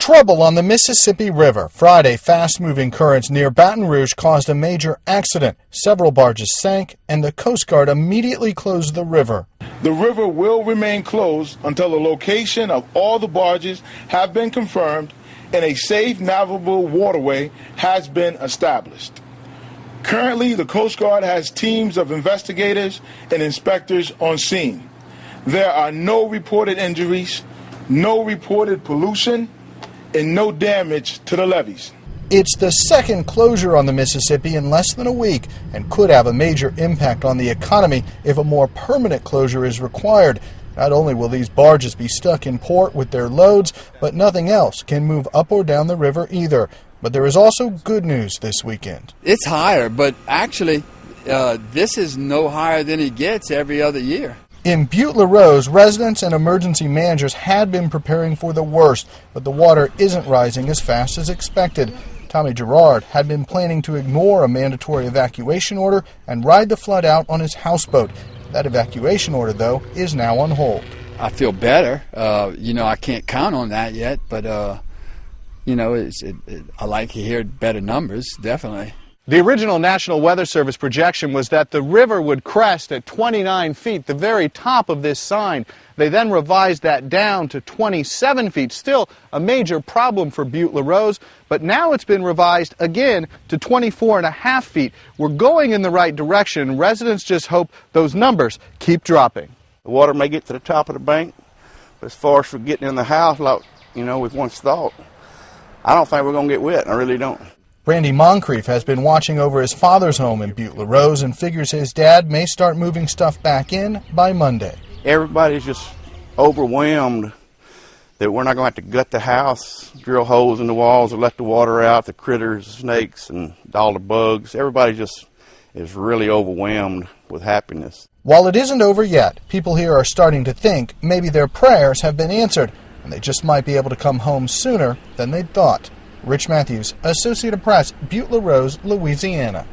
Trouble on the Mississippi River. Friday, fast-moving currents near Baton Rouge caused a major accident. Several barges sank, and the Coast Guard immediately closed the river. The river will remain closed until the location of all the barges have been confirmed and a safe navigable waterway has been established. Currently, the Coast Guard has teams of investigators and inspectors on scene. There are no reported injuries, no reported pollution, and no damage to the levees. It's the second closure on the Mississippi in less than a week and could have a major impact on the economy if a more permanent closure is required. Not only will these barges be stuck in port with their loads, but nothing else can move up or down the river either. But there is also good news this weekend. It's higher, but actually this is no higher than it gets every other year. In Butte LaRose, residents and emergency managers had been preparing for the worst, but the water isn't rising as fast as expected. Tommy GIROUARD had been planning to ignore a mandatory evacuation order and ride the flood out on his houseboat. That evacuation order, though, is now on hold. I feel better. I can't count on that yet, but, I like to hear better numbers, definitely. The original National Weather Service projection was that the river would crest at 29 feet, the very top of this sign. They then revised that down to 27 feet, still a major problem for Butte LaRose, but now it's been revised again to 24.5 feet. We're going in the right direction. Residents just hope those numbers keep dropping. The water may get to the top of the bank, but as far as for getting in the house, like, with once thought, I don't think we're going to get wet. I really don't. Randy MONCRIEF has been watching over his father's home in Butte LaRose and figures his dad may start moving stuff back in by Monday. Everybody's just overwhelmed that we're not going to have to gut the house, drill holes in the walls, and let the water out, the critters, snakes, and all the bugs. Everybody just is really overwhelmed with happiness. While it isn't over yet, people here are starting to think maybe their prayers have been answered and they just might be able to come home sooner than they'd thought. Rich Matthews, Associated Press, Butte LaRose, Louisiana.